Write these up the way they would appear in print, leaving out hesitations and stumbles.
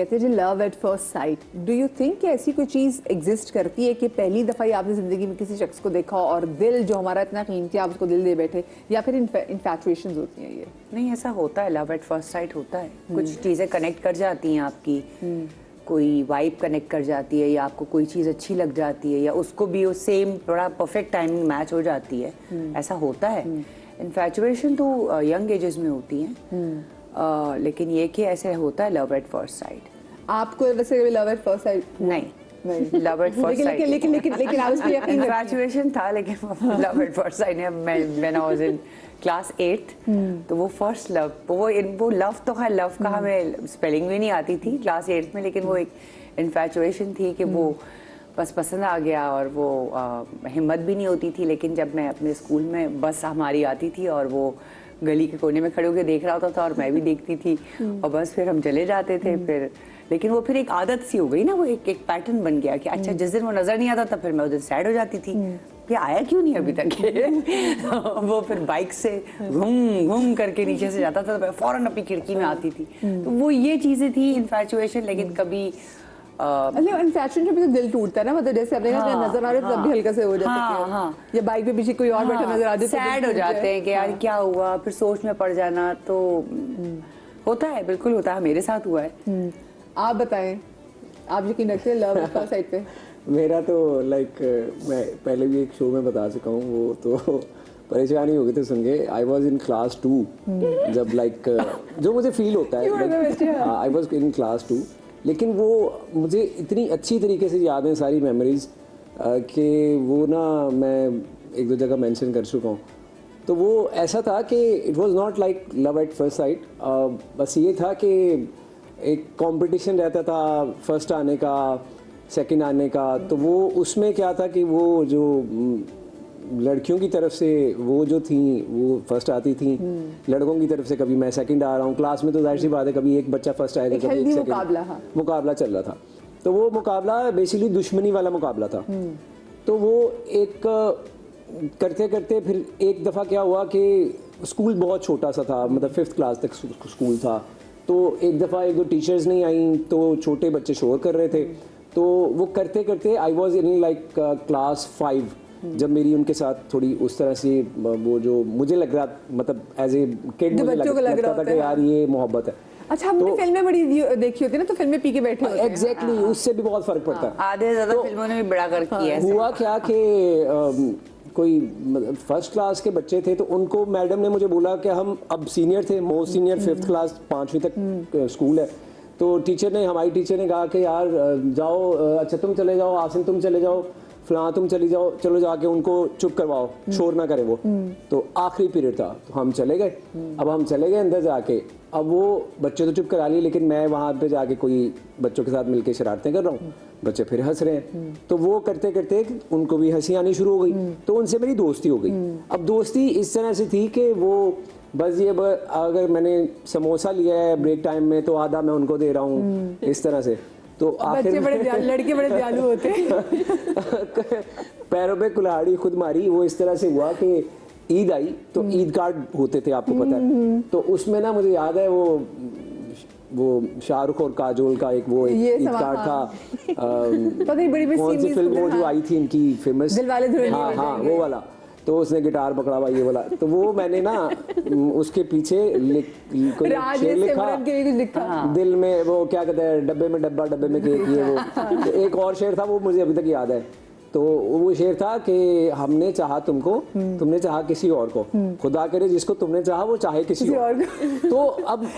कहते हैं love at first sight, do you think कि ऐसी कोई चीज़ एग्जिस्ट करती है कि पहली दफ़ा ही आपने ज़िंदगी में किसी शख्स को देखा और दिल जो हमारा इतना कीमती आप उसको दिल दे बैठे, या फिर इन्फैचुएशंस होती हैं? ये नहीं, ऐसा होता है, लव एट फर्स्ट साइट होता है। कुछ चीज़ें कनेक्ट कर जाती हैं आपकी, कोई वाइब कनेक्ट कर जाती है, या आपको कोई चीज़ अच्छी लग जाती है, या उसको भी वो सेम बड़ा परफेक्ट टाइमिंग मैच हो जाती है। ऐसा होता है। इन्फैचुएशन तो यंग एजेस में होती हैं, लेकिन ये कि ऐसे होता है लव एट फर्स्ट साइट। आपको वैसे लव एट फर्स्ट साइट नहीं, लव एट फर्स्ट साइट लेकिन आप उस पे यकीन इन्फैचुएशन था, लेकिन लव एट फर्स्ट साइट है। When I was in class 8, तो वो फर्स्ट लव, वो लव तो है, लव का हमें स्पेलिंग भी नहीं आती थी क्लास 8 में, लेकिन वो एक इन्फैचुएशन थी कि वो बस पसंद आ गया, और वो हिम्मत भी नहीं होती थी। लेकिन जब मैं अपने स्कूल में बस हमारी आती थी और वो गली के कोने में खड़े होकर देख रहा होता था और मैं भी देखती थी, और बस फिर हम चले जाते थे। फिर लेकिन वो फिर एक आदत सी हो गई ना, वो एक पैटर्न बन गया कि अच्छा जिस दिन वो नजर नहीं आता था फिर मैं उस दिन सैड हो जाती थी, ये आया क्यों नहीं अभी तक। वो फिर बाइक से घूम घूम करके नीचे से जाता था, तो मैं फौरन अपनी खिड़की में आती थी। तो वो ये चीजें थी इन्फैचुएशन। लेकिन कभी इन्फैचुएशन में तो दिल टूटता है ना, मतलब जैसे आपने कहा नजर आ रहे तो तब भी हल्का से हो जाता है, या बाइक पे पीछे कोई और बैठा नजर आ जाए, सैड हो जाते हैं कि यार क्या हुआ, फिर सोच में पड़ जाना। तो होता है, बिल्कुल होता है, मेरे साथ हुआ है। आप बताएं, आप यकीन रखते हैं लव एट फर्स्ट साइट पे? मेरा तो मैं पहले भी एक शो में बता चुका हूँ, वो तो परेशानी हो गई थी सुन के। आई वॉज इन क्लास 2 जब जो मुझे फील होता है, आई वॉज इन क्लास 2, लेकिन वो मुझे इतनी अच्छी तरीके से याद है सारी मेमोरीज कि वो ना मैं एक दो जगह मेंशन कर चुका हूँ। तो वो ऐसा था कि it was not like love at first sight. बस ये था कि एक कंपटीशन रहता था फर्स्ट आने का, सेकंड आने का। तो वो उसमें क्या था कि वो जो लड़कियों की तरफ से वो जो थी वो फर्स्ट आती थी, लड़कों की तरफ से कभी मैं सेकंड आ रहा हूँ। क्लास में तो जाहिर सी बात है, कभी एक बच्चा फर्स्ट आएगा, कभी एक सेकंड। मुकाबला चल रहा था। तो वो मुकाबला बेसिकली दुश्मनी वाला मुकाबला था। तो वो एक करते करते फिर एक दफ़ा क्या हुआ कि स्कूल बहुत छोटा सा था, मतलब 5th क्लास तक स्कूल था। तो एक दफ़ा एक दो टीचर्स नहीं आई, तो छोटे बच्चे शोर कर रहे थे। तो वो करते करते I was in like class 5 जब मेरी उनके साथ थोड़ी उस तरह से वो जो मुझे लग रहा, मतलब एज ए किड मुझे लगता था कि यार ये मोहब्बत है। अच्छा, हमने फिल्में बड़ी देखी होती है ना, तो फिल्में पी के बैठे होते हैं। एग्जैक्टली, उससे भी बहुत फर्क पड़ता है। आधे ज्यादा फिल्मों ने भी बड़ा कर किया है। हुआ क्या कि कोई फर्स्ट क्लास के बच्चे थे, तो उनको मैडम ने मुझे बोला कि हम अब सीनियर थे, मोस्ट सीनियर 5th क्लास 5वीं तक स्कूल है। तो हमारी टीचर ने कहा कि यार जाओ, अच्छा तुम चले जाओ, आसिम तुम चले जाओ, फलां तुम चली जाओ, चलो जाके उनको चुप करवाओ, शोर ना करे वो। तो आखिरी पीरियड था, तो हम चले गए। अब हम चले गए अंदर जाके, अब वो बच्चे तो चुप करा लिए, लेकिन मैं वहाँ पे जाके कोई बच्चों के साथ मिलके शरारतें कर रहा हूँ, बच्चे फिर हंस रहे हैं। तो वो करते करते उनको भी हंसी आनी शुरू हो गई, तो उनसे मेरी दोस्ती हो गई। अब दोस्ती इस तरह से थी कि वो बस ये अगर मैंने समोसा लिया है ब्रेक टाइम में, तो आधा मैं उनको दे रहा हूँ, इस तरह से। तो लड़के बड़े दयालु होते हैं। पैरों पे कुल्हाड़ी खुद मारी। वो इस तरह से हुआ कि ईद आई, तो ईद कार्ड होते थे, आपको पता है। तो उसमें ना मुझे याद है वो शाहरुख और काजोल का एक ईद कार्ड था। कौन सी फिल्म वो जो आई थी इनकी फेमस, दिलवाले दुल्हनिया ले हाँ वो वाला। तो उसने गिटार पकड़ा हुआ ये वाला, तो वो मैंने ना उसके पीछे कोई शेर लिखा, दिल में वो क्या कहते हैं, डब्बे में डब्बा, डब्बे में केक, ये वो। तो एक और शेर था, वो मुझे अभी तक याद है। तो वो शेर था कि हमने चाहा तुमको, तुमने चाहा किसी और को, खुदा करे जिसको तुमने चाहा वो चाहे किसी और को। तो अब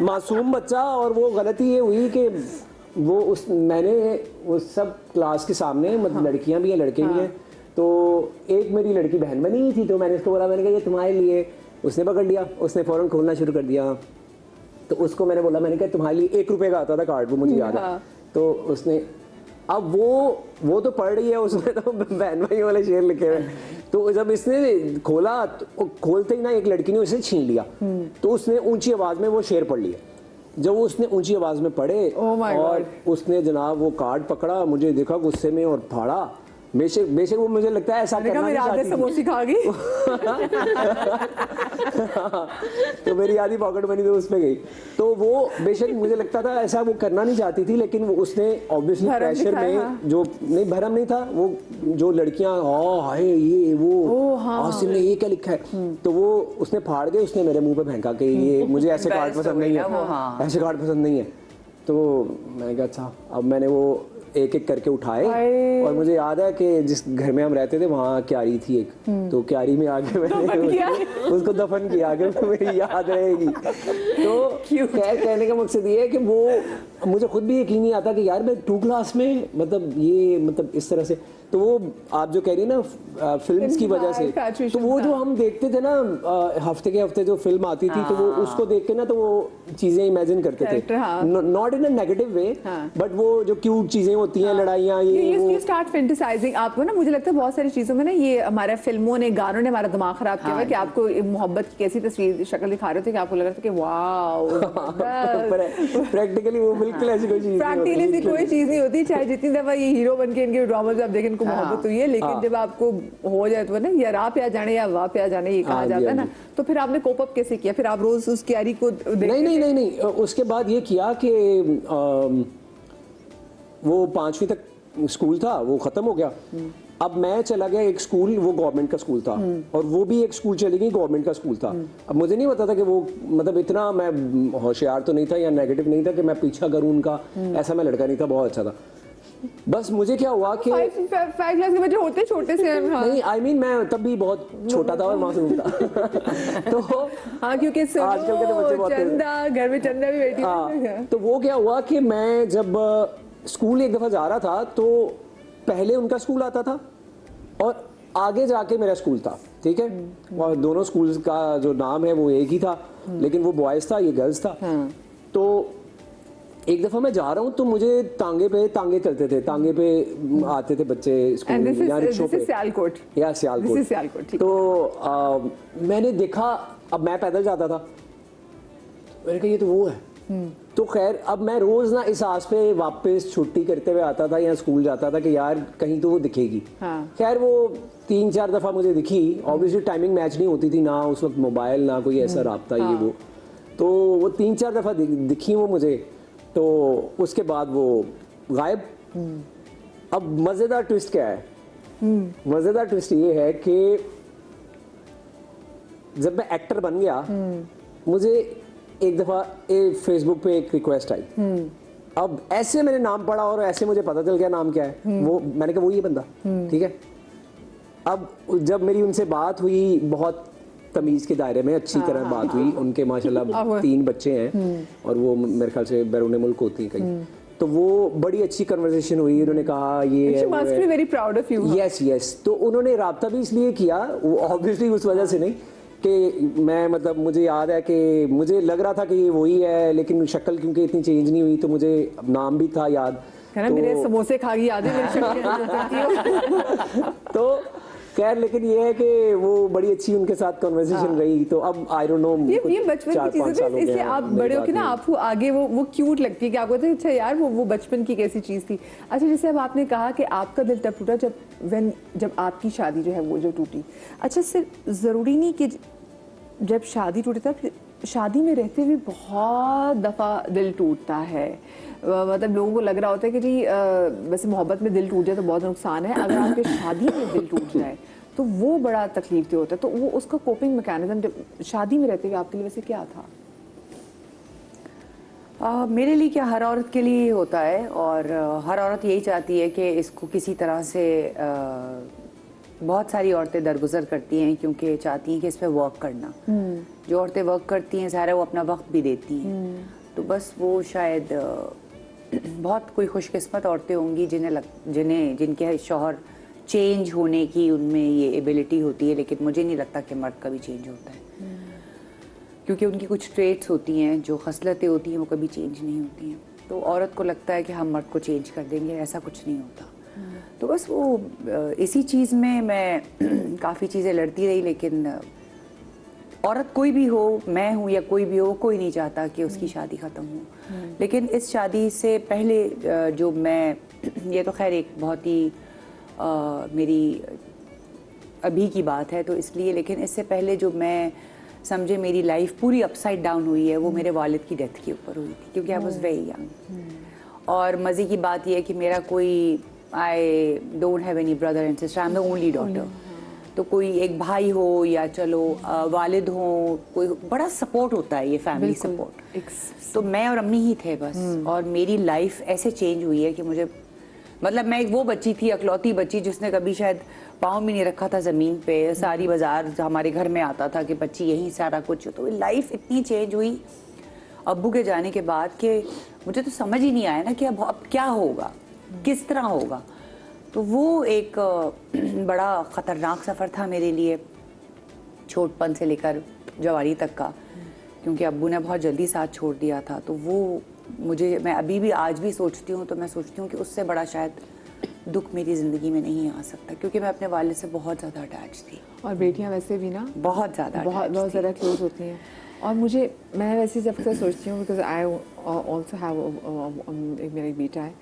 मासूम बच्चा, और वो गलती ये हुई कि मैंने उस सब क्लास के सामने, मतलब लड़कियां भी हैं लड़के भी हैं, तो एक मेरी लड़की बहन बनी हुई थी, तो मैंने उसको बोला, मैंने कहा ये तुम्हारे लिए। उसने पकड़ लिया, उसने फौरन खोलना शुरू कर दिया। तो उसको मैंने बोला, मैंने कहा तुम्हारे लिए 1 रुपए का आता था कार्ड, वो मुझे याद है। तो उसने, अब वो तो पढ़ रही है, उसमें तो बहन भाई वाले शेर लिखे हुए। तो जब इसने खोला, तो खोलते ही ना एक लड़की ने उसे छीन लिया। तो उसने ऊंची आवाज में वो शेर पढ़ लिया। जब उसने ऊंची आवाज में पढ़े और उसने जनाब वो कार्ड पकड़ा, मुझे देखा गुस्से में और फाड़ा, बेशक वो मुझे लगता है ऐसा करना नहीं मेरे आधे चाहती थी। समोसे खा गई। तो मेरी आधी पॉकेट मनी तो उस पे गई। तो वो बेशक मुझे लगता था ऐसा वो करना नहीं चाहती थी, लेकिन वो उसने ऑब्वियसली भरम प्रेशर दिखाया, में हाँ। जो नहीं भरम नहीं था, वो जो लड़कियां हाय ये वो हाँ। आसिम ने ये क्या लिखा है, तो वो उसने फाड़ के उसने मेरे मुंह पे फेंका कि ये मुझे ऐसे कार्ड Embarrassed पसंद हो गई नहीं ना वो, है, हाँ। ऐसे कार्ड पसंद नहीं है। तो मैंने कहा अच्छा, अब मैंने वो एक एक करके उठाए हाय। और मुझे याद है कि जिस घर में हम रहते थे वहाँ क्यारी थी एक, तो क्यारी में आके मैंने उसको दफन किया आगे, मेरी याद रहेगी। तो खैर कहने का मकसद ये है कि वो मुझे खुद भी यकीन नहीं आता कि यार मैं 2 क्लास में मतलब ये मतलब इस तरह से, तो वो आप जो कह रही है ना फिल्म्स की वजह से, तो वो जो हम देखते थे ना हफ्ते के हफ्ते जो फिल्म आती थी, तो वो उसको देख के ना तो वो चीजें इमेजिन करते थे, not in a negative way, but वो जो क्यूट चीजें होती हैं, लड़ाइयाँ, ये वो You start fantasizing। आपको ना मुझे लगता है बहुत सारी चीजों में ना ये हमारे फिल्मों ने, गानों ने हमारा दिमाग खराब किया हुआ है कि आपको मोहब्बत की कैसी तस्वीर शक्ल दिखा रहे थे कि आपको लग रहा था कि वाओ। प्रैक्टिकली वो बिल्कुल ऐसी कोई चीज प्रैक्टिकली कोई चीज नहीं होती, चाहे जितनी दफा ये हीरो बन के इनके ड्रामा से आप देखें इनको मोहब्बत हुई है, लेकिन जब आपको हो जाए तो ना यार आप या जाने या वाह पे जाने ये कहा जाता है ना, तो फिर आपने कोप अप कैसे किया? फिर आप रोज उस क्यारी को नहीं, उसके बाद ये किया कि वो 5वीं तक स्कूल था, वो खत्म हो गया। अब मैं चला गया एक स्कूल, वो गवर्नमेंट का स्कूल था, और वो भी एक स्कूल चली गई, गवर्नमेंट का स्कूल था। अब मुझे नहीं पता था कि वो मतलब इतना मैं होशियार तो नहीं था या नेगेटिव नहीं था कि मैं पीछा करूं उनका, ऐसा मैं लड़का नहीं था, बहुत अच्छा था। बस मुझे क्या हुआ कि 5 क्लास के बच्चे होते छोटे से हैं, हाँ। नहीं, आई मीन मैं तब भी बहुत छोटा था और मासूम था। तो हाँ, क्योंकि आजकल के तो बच्चे बहुत चंदा, घर में चंदा भी बैठी है। तो वो क्या हुआ कि मैं जब स्कूल एक दफा जा रहा था, तो पहले उनका स्कूल आता था और आगे जाके मेरा स्कूल था, ठीक है, और दोनों स्कूल का जो नाम है वो एक ही था, लेकिन वो बॉयज था, ये गर्ल्स था। तो एक दफा मैं जा रहा हूँ तो मुझे तांगे चलते थे, तांगे पे आते थे बच्चे स्कूल या रिक्शों पे, सियालकोट या सियालकोट। तो मैंने देखा, अब मैं पैदल जाता था, मैंने कहा ये तो वो है। तो खैर अब मैं रोज ना इस आस पे वापस छुट्टी करते हुए आता था या स्कूल जाता था कि यार कहीं तो वो दिखेगी। हाँ। खैर वो 3-4 दफा मुझे दिखी, ऑब्वियसली टाइमिंग मैच नहीं होती थी, ना उस वक्त मोबाइल ना कोई ऐसा राब्ता ये वो, तो वो 3-4 दफा दिखी वो मुझे। तो उसके बाद वो गायब। अब मजेदार ट्विस्ट क्या है? मजेदार ट्विस्ट ये है कि जब मैं एक्टर बन गया, मुझे एक दफा फेसबुक पे एक रिक्वेस्ट आई। अब ऐसे मैंने नाम पढ़ा और ऐसे मुझे पता चल गया नाम क्या है। वो मैंने कहा वो ये बंदा, ठीक है। अब जब मेरी उनसे बात हुई, बहुत तमीज के दायरे में अच्छी तरह बात हुई, उनके माशाल्लाह 3 बच्चे हैं और वो मेरे ख्याल से बैरून मुल्क होती है कहीं, तो वो बड़ी अच्छी कन्वर्सेशन हुई। उन्होंने कहा ये very proud of you. Yes. तो उन्होंने राब्ता भी इसलिए किया, वो ऑब्वियसली उस वजह से नहीं कि मैं मतलब मुझे याद है कि मुझे लग रहा था कि ये वही है, लेकिन शक्ल क्योंकि इतनी चेंज नहीं हुई, तो मुझे नाम भी था याद, तो मेरे समोसे खा गई याद है मेरी शक्ल। तो खैर लेकिन ये है कि वो बड़ी अच्छी उनके साथ कन्वर्सेशन रही। तो अब आई डोंट नो, ये बचपन की चीजें तो इससे आप बड़े हो के ना आपको आगे वो क्यूट लगती है कि आपको अच्छा यार वो बचपन की कैसी चीज थी। अच्छा, जैसे अब आपने कहा कि आपका दिल तब टूटा जब आपकी शादी जो है वो जो टूटी। अच्छा, सिर्फ जरूरी नहीं कि जब शादी टूटे, तब शादी में रहते हुए बहुत दफा दिल टूटता है। मतलब लोगों को लग रहा होता है कि जी वैसे मोहब्बत में दिल टूट जाए तो बहुत नुकसान है, अगर आपके शादी में दिल टूट जाए तो वो बड़ा तकलीफ दे होता है। तो वो उसका कोपिंग मैकेनिज्म शादी में रहते हुए आपके लिए वैसे क्या था? मेरे लिए क्या, हर औरत के लिए होता है, और हर औरत यही चाहती है कि इसको किसी तरह से बहुत सारी औरतें दरगुजर करती हैं क्योंकि चाहती हैं कि इस पर वर्क करना। जो औरतें वर्क करती हैं सारा वो अपना वक्त भी देती हैं, तो बस वो शायद बहुत कोई खुशकिस्मत औरतें होंगी जिनके शौहर चेंज होने की उनमें ये एबिलिटी होती है, लेकिन मुझे नहीं लगता कि मर्द कभी चेंज होता है, क्योंकि उनकी कुछ ट्रेट्स होती हैं, जो खसलतें होती हैं वो कभी चेंज नहीं होती हैं। तो औरत को लगता है कि हम मर्द को चेंज कर देंगे, ऐसा कुछ नहीं होता। तो बस वो इसी चीज़ में मैं काफ़ी चीज़ें लड़ती रही, लेकिन औरत कोई भी हो, मैं हूँ या कोई भी हो, कोई नहीं चाहता कि उसकी शादी ख़त्म हो। लेकिन इस शादी से पहले जो मैं, ये तो खैर एक बहुत ही मेरी अभी की बात है तो इसलिए, लेकिन इससे पहले जो मैं समझे मेरी लाइफ पूरी अपसाइड डाउन हुई है वो मेरे वालिद की डेथ के ऊपर हुई थी, क्योंकि आई वॉज वेरी यंग। और मज़े की बात यह है कि मेरा कोई, I don't have any brother and sister, I am the only daughter. तो कोई एक भाई हो या चलो वालिद हो, कोई बड़ा सपोर्ट होता है, ये फैमिली सपोर्ट। तो मैं और अम्मी ही थे बस। और मेरी लाइफ ऐसे चेंज हुई है कि मुझे, मतलब मैं एक वो बच्ची थी, अकलौती बच्ची जिसने कभी शायद पाँव भी नहीं रखा था ज़मीन पे। सारी बाजार हमारे घर में आता था कि बच्ची यहीं सारा कुछ। तो लाइफ इतनी चेंज हुई अब्बू के जाने के बाद कि मुझे तो समझ ही नहीं आया ना कि अब क्या होगा, किस तरह होगा। तो वो एक बड़ा ख़तरनाक सफ़र था मेरे लिए, छोटपन से लेकर जवानी तक का, क्योंकि अब्बू ने बहुत जल्दी साथ छोड़ दिया था। तो वो मुझे, मैं अभी भी आज भी सोचती हूँ तो मैं सोचती हूँ कि उससे बड़ा शायद दुख मेरी ज़िंदगी में नहीं आ सकता, क्योंकि मैं अपने वालिद से बहुत ज़्यादा अटैच थी। और बेटियां वैसे भी ना बहुत ज़्यादा बहुत ज़्यादा क्लोज होती हैं। और मुझे, मैं वैसे जब अक्सर सोचती हूँ, बिकॉज आई ऑल्सो हैव, मेरा एक बेटा है,